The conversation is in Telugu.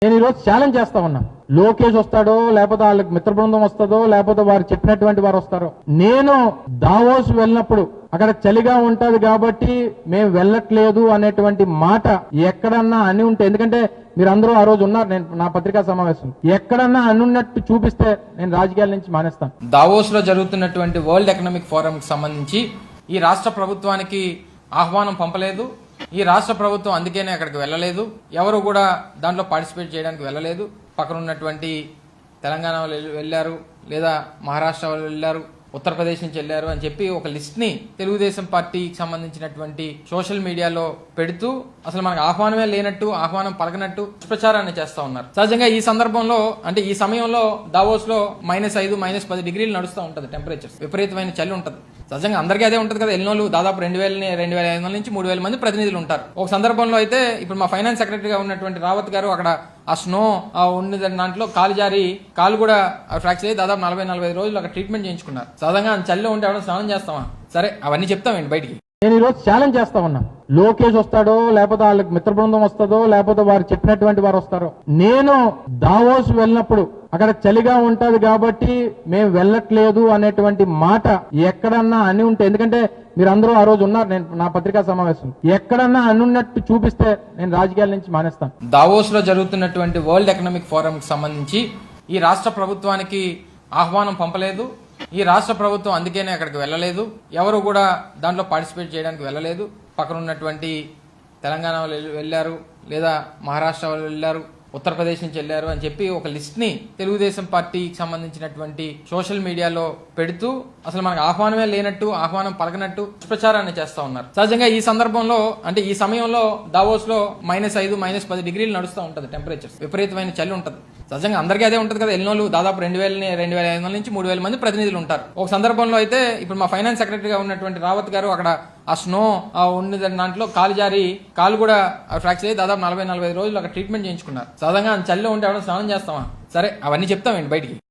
నేను ఈ రోజు ఛాలెంజ్ చేస్తా ఉన్నా. లోకేష్ వస్తాడో లేకపోతే వాళ్ళకి మిత్ర బృందం వస్తుందో లేకపోతే వారు చెప్పినటువంటి వారు వస్తారో. నేను దావోస్ వెళ్ళినప్పుడు అక్కడ చలిగా ఉంటది కాబట్టి మేము వెళ్ళట్లేదు అనేటువంటి మాట ఎక్కడన్నా అని ఉంటే, ఎందుకంటే మీరందరూ ఆ రోజు ఉన్నారు, నేను నా పత్రికా సమావేశం ఎక్కడన్నా అనున్నట్టు చూపిస్తే నేను రాజకీయాల నుంచి మానేస్తాను. దావోస్ లో జరుగుతున్నటువంటి వరల్డ్ ఎకనామిక్ ఫోరం కి సంబంధించి ఈ రాష్ట్ర ప్రభుత్వానికి ఆహ్వానం పంపలేదు. ఈ రాష్ట్ర ప్రభుత్వం అందుకనే అక్కడికి వెళ్ళలేదు. ఎవరు కూడా దాంట్లో పార్టిసిపేట్ చేయడానికి వెళ్ళలేదు. పక్కన ఉన్నటువంటి తెలంగాణ వాళ్ళు వెళ్ళారు, లేదా మహారాష్ట్ర వాళ్ళు వెళ్ళారు, ఉత్తరప్రదేశ్ నుంచి వెళ్ళారు అని చెప్పి ఒక లిస్ట్ ని తెలుగుదేశం పార్టీకి సంబంధించినటువంటి సోషల్ మీడియాలో పెడుతూ అసలు మనకు ఆహ్వానమే లేనట్టు, ఆహ్వానం పలకనట్టు ప్రచారాన్ని చేస్తా ఉన్నారు. సహజంగా ఈ సందర్భంలో అంటే ఈ సమయంలో దావోస్ లో -5, -10 డిగ్రీలు నడుస్తూ ఉంటది టెంపరేచర్. విపరీతమైన చలి ఉంటది. సహజంగా అందరికీ అదే ఉంటది కదా. ఎన్నోళ్ళు దాదాపు 2,500 నుంచి 3,000 మంది ప్రతినిధులు ఉంటారు. ఒక సందర్భంలో అయితే ఇప్పుడు మా ఫైనాన్స్ సెక్రటరీగా ఉన్నటువంటి రావత్ గారు అక్కడ ఆ స్నో ఉన్న దాంట్లో కాలు జారి కాలు కూడా ఫ్రాక్చర్ అయ్యి దాదాపు 40-45 రోజులు అక్కడ ట్రీట్మెంట్ చేయించుకున్నారు. సాధారణంగా చలిలో ఉంటే ఎవరైనా స్నానం చేస్తామా? సరే, అవన్నీ చెప్తామండి బయటికి. నేను ఈ రోజు ఛాలెంజ్ చేస్తా ఉన్నా. లోకేష్ వస్తాడో లేకపోతే వాళ్ళకి మిత్ర బృందం వస్తుందో లేకపోతే వారు చెప్పినటువంటి వారు వస్తారో. నేను దావోస్ వెళ్ళినప్పుడు అక్కడ చలిగా ఉంటది కాబట్టి మేము వెళ్ళట్లేదు అనేటువంటి మాట ఎక్కడన్నా అని ఉంటే, ఎందుకంటే మీరందరూ ఆ రోజు ఉన్నారు, నేను నా పత్రికా సమావేశం ఎక్కడన్నా అనున్నట్టు చూపిస్తే నేను రాజకీయాల నుంచి మానేస్తాను. దావోస్ లో జరుగుతున్నటువంటి వరల్డ్ ఎకనామిక్ ఫోరం కి సంబంధించి ఈ రాష్ట్ర ప్రభుత్వానికి ఆహ్వానం పంపలేదు. ఈ రాష్ట్ర ప్రభుత్వం అందుకనే అక్కడికి వెళ్ళలేదు. ఎవరు కూడా దాంట్లో పార్టిసిపేట్ చేయడానికి వెళ్ళలేదు. పక్కన ఉన్నటువంటి తెలంగాణ వాళ్ళు వెళ్ళారు, లేదా మహారాష్ట్ర వాళ్ళు వెళ్ళారు, ఉత్తరప్రదేశ్ నుంచి వెళ్ళారు అని చెప్పి ఒక లిస్ట్ ని తెలుగుదేశం పార్టీకి సంబంధించినటువంటి సోషల్ మీడియాలో పెడుతూ అసలు మనకు ఆహ్వానమే లేనట్టు, ఆహ్వానం పలకనట్టు ప్రచారాన్ని చేస్తా ఉన్నారు. సహజంగా ఈ సందర్భంలో అంటే ఈ సమయంలో దావోస్ లో -5, -10 డిగ్రీలు నడుస్తూ ఉంటది టెంపరేచర్. విపరీతమైన చలి ఉంటది. సహజంగా అందరికీ అదే ఉంటది కదా. ఎన్నోళ్ళు దాదాపు 2,500 నుంచి 3,000 మంది ప్రతినిధులు ఉంటారు. ఒక సందర్భంలో అయితే ఇప్పుడు మా ఫైనాన్స్ సెక్రటరీగా ఉన్నటువంటి రావత్ గారు అక్కడ ఆ స్నో ఉన్న దాంట్లో కాలు జారి కాలు కూడా ఫ్రాక్చర్ అయ్యి దాదాపు 40-45 రోజులు అక్కడ ట్రీట్మెంట్ చేయించుకున్నారు. సాధారణంగా చలిలో ఉంటే ఎవరైనా స్నానం చేస్తామా? సరే, అవన్నీ చెప్తామండి బయటికి.